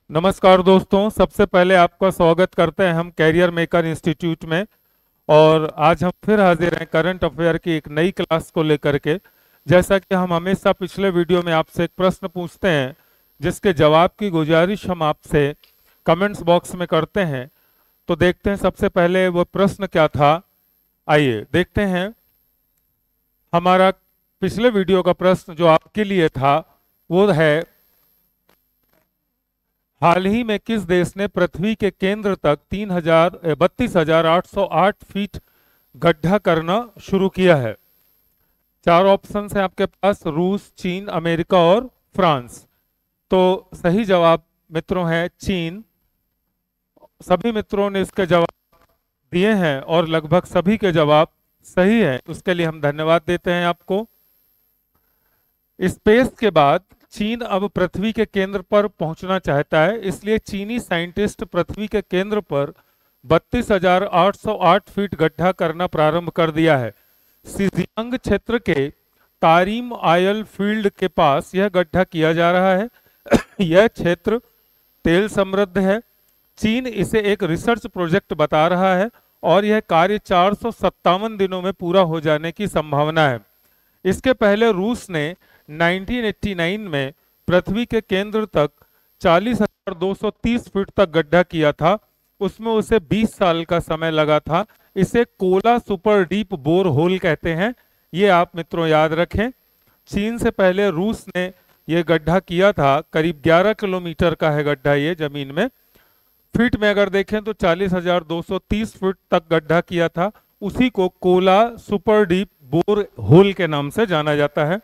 नमस्कार दोस्तों, सबसे पहले आपका स्वागत करते हैं हम कैरियर मेकर इंस्टीट्यूट में। और आज हम फिर हाजिर हैं करंट अफेयर की एक नई क्लास को लेकर के। जैसा कि हम हमेशा पिछले वीडियो में आपसे एक प्रश्न पूछते हैं जिसके जवाब की गुजारिश हम आपसे कमेंट्स बॉक्स में करते हैं। तो देखते हैं सबसे पहले वो प्रश्न क्या था। आइए देखते हैं। हमारा पिछले वीडियो का प्रश्न जो आपके लिए था वो है, हाल ही में किस देश ने पृथ्वी के केंद्र तक 32,808 फीट गड्ढा करना शुरू किया है। चार ऑप्शन है आपके पास, रूस, चीन, अमेरिका और फ्रांस। तो सही जवाब मित्रों है चीन। सभी मित्रों ने इसके जवाब दिए हैं और लगभग सभी के जवाब सही है। उसके लिए हम धन्यवाद देते हैं आपको। स्पेस के बाद चीन अब पृथ्वी के केंद्र पर पहुंचना चाहता है, इसलिए चीनी साइंटिस्ट पृथ्वी के केंद्र पर 32,808 फीट गड्ढा करना प्रारंभ कर दिया है। शिजियांग क्षेत्र के तारिम आयल फील्ड के पास यह गड्ढा किया जा रहा है। यह क्षेत्र तेल समृद्ध है। चीन इसे एक रिसर्च प्रोजेक्ट बता रहा है और यह कार्य 457 दिनों में पूरा हो जाने की संभावना है। इसके पहले रूस ने 1989 में पृथ्वी के केंद्र तक 40,230 फीट तक गड्ढा किया था। उसमें उसे 20 साल का समय लगा था। इसे Kola super deep bore hole कहते हैं। ये आप मित्रों याद रखें। चीन से पहले रूस ने यह गड्ढा किया था। करीब 11 किलोमीटर का है गड्ढा ये जमीन में। फीट में अगर देखें तो 40,230 फीट तक गड्ढा किया था। उसी को Kola super deep bore hole के नाम से जाना जाता है।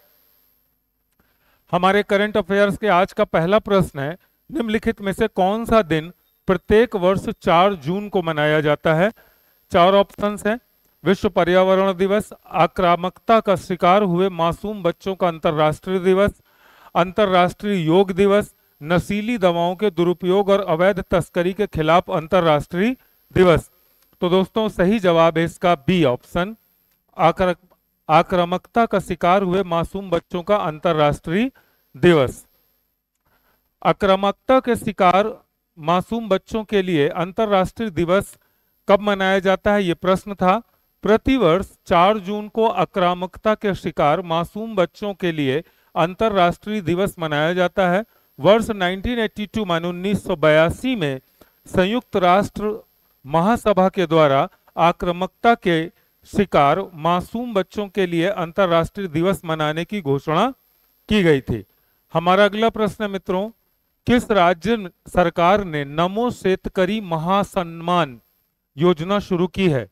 हमारे करंट अफेयर्स के आज का पहला प्रश्न है, निम्नलिखित में से कौन सा दिन प्रत्येक वर्ष 4 जून को मनाया जाता है। चार ऑप्शंस हैं, विश्व पर्यावरण दिवस, आक्रामकता का शिकार हुए मासूम बच्चों का अंतर्राष्ट्रीय दिवस, अंतर्राष्ट्रीय योग दिवस, नशीली दवाओं के दुरुपयोग और अवैध तस्करी के खिलाफ अंतर्राष्ट्रीय दिवस। तो दोस्तों सही जवाब है इसका बी ऑप्शन, आक्रामकता का शिकार हुए मासूम बच्चों का अंतर्राष्ट्रीय दिवस। आक्रामकता के शिकार मासूम बच्चों के लिए अंतर्राष्ट्रीय दिवस कब मनाया जाता है, ये प्रश्न था। प्रतिवर्ष 4 जून को आक्रामकता के शिकार मासूम बच्चों के लिए अंतर्राष्ट्रीय दिवस मनाया जाता है। वर्ष 1982 माने 1982 में संयुक्त राष्ट्र महासभा के द्वारा आक्रामकता के शिकार मासूम बच्चों के लिए अंतर्राष्ट्रीय दिवस मनाने की घोषणा की गई थी। हमारा अगला प्रश्न है मित्रों, किस राज्य सरकार ने नमो शेतकरी महासन्मान योजना शुरू की है।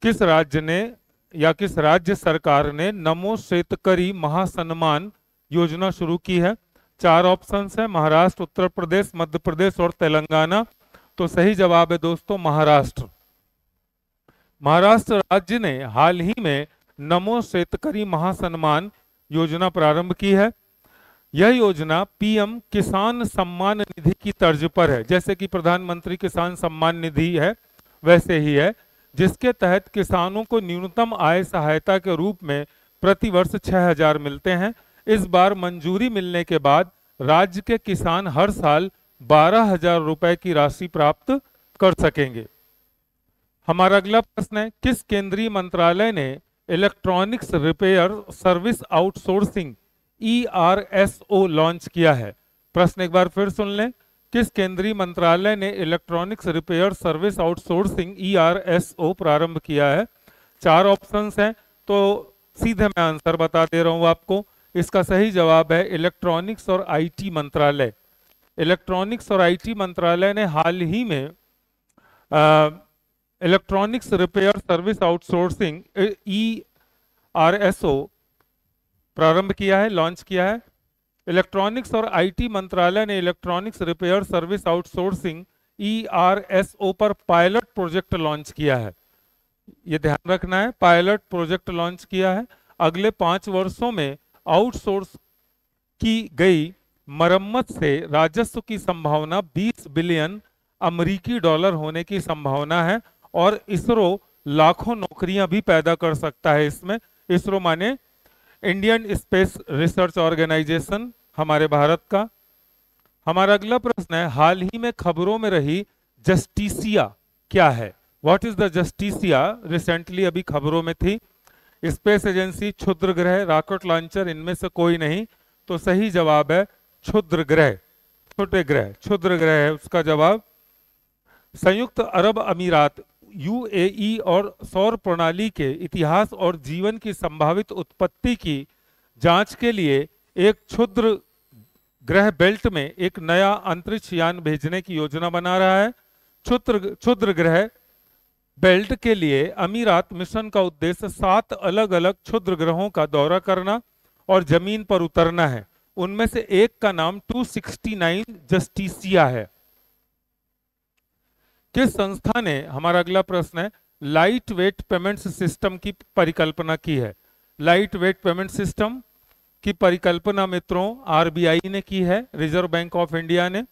किस राज्य ने या किस राज्य सरकार ने नमो शेतकरी महासन्मान योजना शुरू की है। चार ऑप्शंस हैं, महाराष्ट्र, उत्तर प्रदेश, मध्य प्रदेश और तेलंगाना। तो सही जवाब है दोस्तों महाराष्ट्र। महाराष्ट्र राज्य ने हाल ही में नमो शेतकरी महासन्मान योजना प्रारंभ की है। यह योजना पीएम किसान सम्मान निधि की तर्ज पर है। जैसे कि प्रधानमंत्री किसान सम्मान निधि है वैसे ही है, जिसके तहत किसानों को न्यूनतम आय सहायता के रूप में प्रति वर्ष 6,000 मिलते हैं। इस बार मंजूरी मिलने के बाद राज्य के किसान हर साल 12,000 रुपए की राशि प्राप्त कर सकेंगे। हमारा अगला प्रश्न है, किस केंद्रीय मंत्रालय ने electronics repair service outsourcing ERSO launch किया है। प्रश्न एक बार फिर सुन लें, किस केंद्रीय मंत्रालय ने electronics repair service outsourcing ERSO प्रारंभ किया है। चार ऑप्शंस हैं, तो सीधे मैं आंसर बता दे रहा हूं आपको। इसका सही जवाब है इलेक्ट्रॉनिक्स और IT मंत्रालय। इलेक्ट्रॉनिक्स और IT मंत्रालय ने हाल ही में electronics repair service outsourcing ERSO प्रारंभ किया है, लॉन्च किया है। इलेक्ट्रॉनिक्स और IT मंत्रालय ने electronics repair service outsourcing ERSO पर पायलट प्रोजेक्ट लॉन्च किया है। ये ध्यान रखना है, पायलट प्रोजेक्ट लॉन्च किया है। अगले 5 वर्षों में आउटसोर्स की गई मरम्मत से राजस्व की संभावना 20 बिलियन अमेरिकी डॉलर होने की संभावना है और इसरो लाखों नौकरियां भी पैदा कर सकता है इसमें। इसरो माने इंडियन स्पेस रिसर्च ऑर्गेनाइजेशन, हमारे भारत का। हमारा अगला प्रश्न है, हाल ही में खबरों में रही जस्टिसिया क्या है? What is the Justicia? Recently अभी खबरों में थी। स्पेस एजेंसी, क्षुद्र ग्रह, रॉकेट लॉन्चर, इनमें से कोई नहीं। तो सही जवाब है क्षुद्र ग्रह, छोटे ग्रह, क्षुद्र ग्रह है उसका जवाब। संयुक्त अरब अमीरात यूएई और सौर प्रणाली के इतिहास और जीवन की संभावित उत्पत्ति की जांच के लिए एक क्षुद्र ग्रह बेल्ट में एक नया अंतरिक्ष यान भेजने की योजना बना रहा है। क्षुद्र ग्रह बेल्ट के लिए अमीरात मिशन का उद्देश्य 7 अलग अलग क्षुद्र ग्रहों का दौरा करना और जमीन पर उतरना है। उनमें से एक का नाम 269 जस्टिसिया है। किस संस्था ने, हमारा अगला प्रश्न है, लाइट वेट पेमेंट सिस्टम की परिकल्पना की है? लाइट वेट पेमेंट सिस्टम की परिकल्पना मित्रों आरबीआई ने की है, रिजर्व बैंक ऑफ इंडिया ने।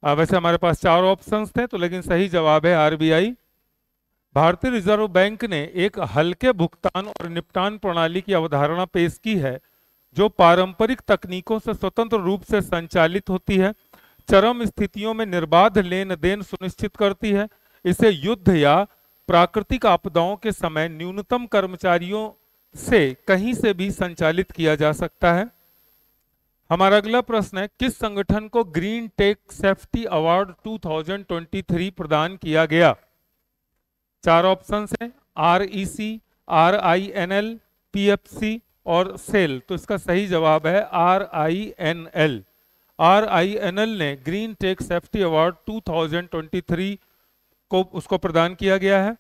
वैसे हमारे पास 4 ऑप्शंस थे, तो लेकिन सही जवाब है आरबीआई। भारतीय रिजर्व बैंक ने एक हल्के भुगतान और निपटान प्रणाली की अवधारणा पेश की है जो पारंपरिक तकनीकों से स्वतंत्र रूप से संचालित होती है, चरम स्थितियों में निर्बाध लेन देन सुनिश्चित करती है। इसे युद्ध या प्राकृतिक आपदाओं के समय न्यूनतम कर्मचारियों से कहीं से भी संचालित किया जा सकता है। हमारा अगला प्रश्न है, किस संगठन को ग्रीन टेक सेफ्टी अवार्ड 2023 प्रदान किया गया? 4 ऑप्शंस हैं, REC, RINL, PFC और सेल। तो इसका सही जवाब है RINL। RINL ने ग्रीन टेक सेफ्टी अवार्ड 2023 को उसको प्रदान किया गया है।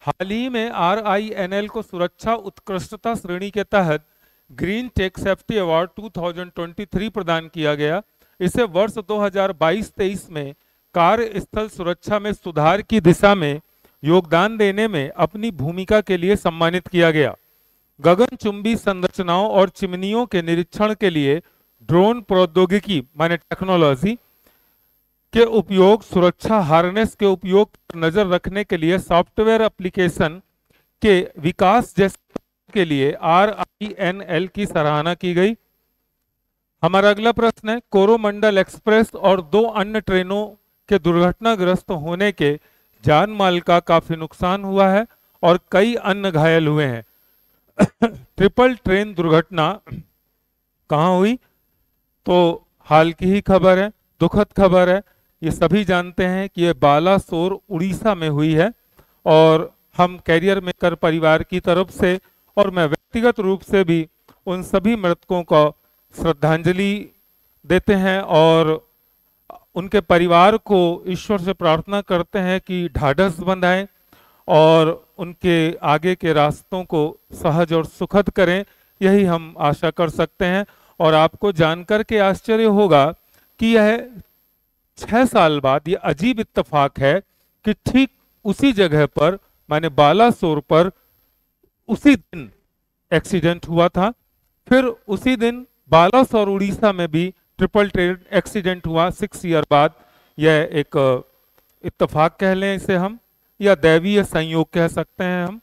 हाल ही में RINL को सुरक्षा उत्कृष्टता श्रेणी के तहत ग्रीन टेक सेफ्टी अवार्ड 2023 प्रदान किया गया। इसे वर्ष 2022-23 में कार्यस्थल सुरक्षा में सुधार की दिशा में योगदान देने में अपनी भूमिका के लिए सम्मानित किया गया। गगनचुंबी संरचनाओं और चिमनियों के निरीक्षण के लिए ड्रोन प्रौद्योगिकी माने टेक्नोलॉजी के उपयोग, सुरक्षा हार्नेस के उपयोग पर नजर रखने के लिए सॉफ्टवेयर एप्लीकेशन के विकास जैसे के लिए RINL की सराहना की गई। हमारा अगला प्रश्न है, कोरोमंडल एक्सप्रेस और 2 अन्य ट्रेनों के दुर्घटनाग्रस्त होने के जान माल का काफी नुकसान हुआ है और कई अन्य घायल हुए हैं। ट्रिपल ट्रेन दुर्घटना कहां हुई? तो हाल की ही खबर है, दुखद खबर है। ये सभी जानते हैं कि ये बालासोर उड़ीसा में हुई है और हम कैरियर मेकर परिवार की तरफ से और मैं व्यक्तिगत रूप से भी उन सभी मृतकों को श्रद्धांजलि देते हैं और उनके परिवार को ईश्वर से प्रार्थना करते हैं कि ढाढ़स बंधाएं और उनके आगे के रास्तों को सहज और सुखद करें। यही हम आशा कर सकते हैं। और आपको जानकर के आश्चर्य होगा कि यह 6 साल बाद, ये अजीब इत्तेफाक है कि ठीक उसी जगह पर माने बालासोर पर उसी दिन एक्सीडेंट हुआ था। फिर उसी दिन बालासोर उड़ीसा में भी ट्रिपल ट्रेन एक्सीडेंट हुआ 6 ईयर बाद। यह एक इत्तेफाक कह लें इसे हम, या दैवीय संयोग कह सकते हैं हम।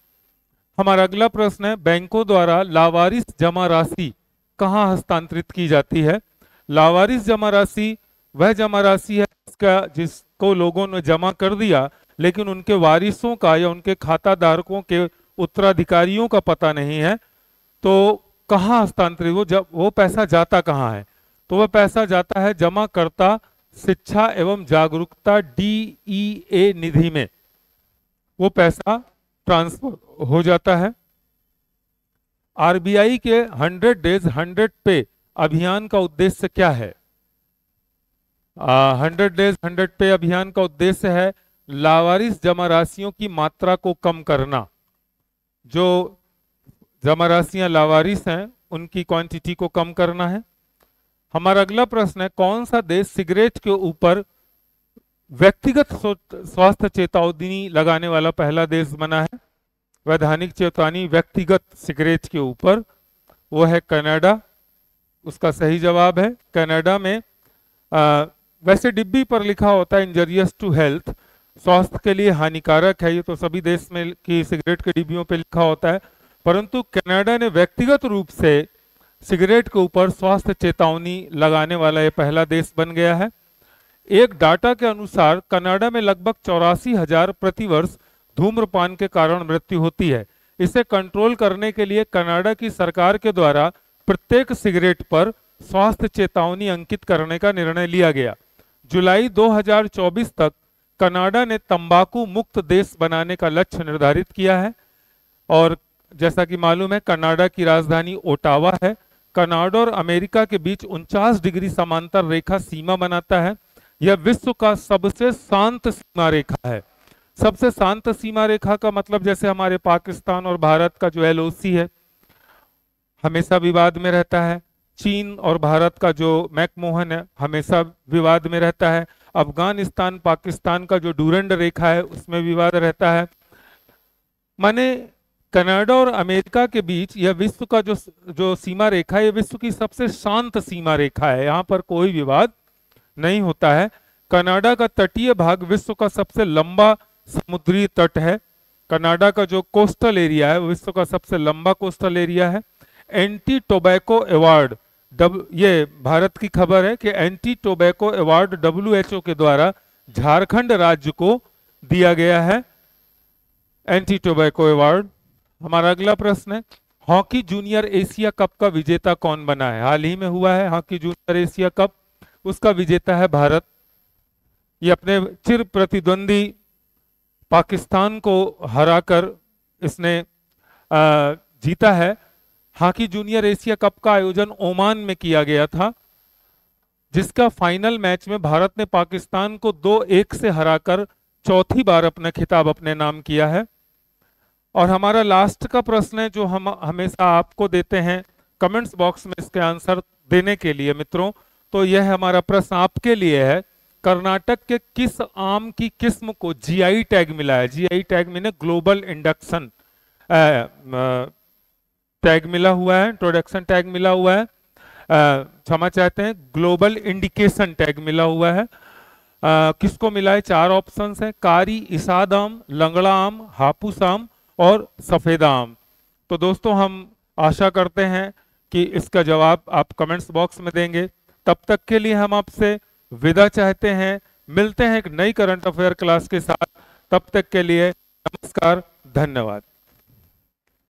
हमारा अगला प्रश्न है, बैंकों द्वारा लावारिस जमा राशि कहां हस्तांतरित की जाती है? लावारिस जमा राशि वह जमा राशि है जिसको लोगों ने जमा कर दिया लेकिन उनके वारिसों का या उनके खाता धारकों के उत्तराधिकारियों का पता नहीं है। तो कहां हस्तांतरित, वो पैसा जाता कहां है? तो वह पैसा जाता है जमाकर्ता शिक्षा एवं जागरूकता DEA निधि में, वो पैसा ट्रांसफर हो जाता है। RBI के 100 डेज 100 पे अभियान का उद्देश्य क्या है? 100 डेज 100 पे अभियान का उद्देश्य है लावारिस जमा राशियों की मात्रा को कम करना। जो जमा राशियां लावारिस हैं उनकी क्वांटिटी को कम करना है। हमारा अगला प्रश्न है, कौन सा देश सिगरेट के ऊपर व्यक्तिगत स्वास्थ्य चेतावनी लगाने वाला पहला देश बना है? वैधानिक चेतावनी व्यक्तिगत सिगरेट के ऊपर, वो है कनाडा। उसका सही जवाब है कनाडा में। वैसे डिब्बी पर लिखा होता है इंजरियस टू हेल्थ, स्वास्थ्य के लिए हानिकारक है। ये तो सभी देश में की सिगरेट के डिब्बियों पे लिखा होता है, परंतु कनाडा ने व्यक्तिगत रूप से सिगरेट के ऊपर स्वास्थ्य चेतावनी लगाने वाला ये पहला देश बन गया है। एक डाटा के अनुसार कनाडा में लगभग 84,000 प्रतिवर्ष धूम्रपान के कारण मृत्यु होती है। इसे कंट्रोल करने के लिए कनाडा की सरकार के द्वारा प्रत्येक सिगरेट पर स्वास्थ्य चेतावनी अंकित करने का निर्णय लिया गया। जुलाई 2024 तक कनाडा ने तंबाकू मुक्त देश बनाने का लक्ष्य निर्धारित किया है। और जैसा कि मालूम है, कनाडा की राजधानी ओटावा है। कनाडा और अमेरिका के बीच 49 डिग्री समांतर रेखा सीमा बनाता है। यह विश्व का सबसे शांत सीमा रेखा है। सबसे शांत सीमा रेखा का मतलब जैसे हमारे पाकिस्तान और भारत का जो एलओसी है, हमेशा विवाद में रहता है। चीन और भारत का जो मैकमोहन है, हमेशा विवाद में रहता है। अफगानिस्तान पाकिस्तान का जो डूरंड रेखा है, उसमें विवाद रहता है। माने कनाडा और अमेरिका के बीच यह विश्व का जो सीमा रेखा है, यह विश्व की सबसे शांत सीमा रेखा है। यहाँ पर कोई विवाद नहीं होता है। कनाडा का तटीय भाग विश्व का सबसे लंबा समुद्री तट है। कनाडा का जो कोस्टल एरिया है, विश्व का सबसे लंबा कोस्टल एरिया है। एंटी टोबैको अवार्ड, ये भारत की खबर है कि एंटी टोबैको अवार्ड WHO के द्वारा झारखंड राज्य को दिया गया है, एंटी टोबैको अवार्ड। हमारा अगला प्रश्न है, हॉकी जूनियर एशिया कप का विजेता कौन बना है? हाल ही में हुआ है हॉकी जूनियर एशिया कप, उसका विजेता है भारत। ये अपने चिर प्रतिद्वंदी पाकिस्तान को हराकर इसने जीता है। हॉकी जूनियर एशिया कप का आयोजन ओमान में किया गया था, जिसका फाइनल मैच में भारत ने पाकिस्तान को 2-1 से हराकर चौथी बार अपना खिताब अपने नाम किया है। और हमारा लास्ट का प्रश्न है, जो हम हमेशा आपको देते हैं कमेंट्स बॉक्स में इसके आंसर देने के लिए मित्रों। तो यह हमारा प्रश्न आपके लिए है, कर्नाटक के किस आम की किस्म को GI टैग मिला है? GI tag means global induction tag मिला हुआ है, इंट्रोडक्शन टैग मिला हुआ है, क्षमा चाहते हैं, ग्लोबल इंडिकेशन टैग मिला हुआ है। किसको मिला है? 4 ऑप्शंस हैं, कारी, इसाद आम, लंगड़ा आम, हापुस आम और सफेदा आम। तो दोस्तों हम आशा करते हैं कि इसका जवाब आप कमेंट्स बॉक्स में देंगे। तब तक के लिए हम आपसे विदा चाहते हैं। मिलते हैं एक नई करंट अफेयर क्लास के साथ। तब तक के लिए नमस्कार, धन्यवाद।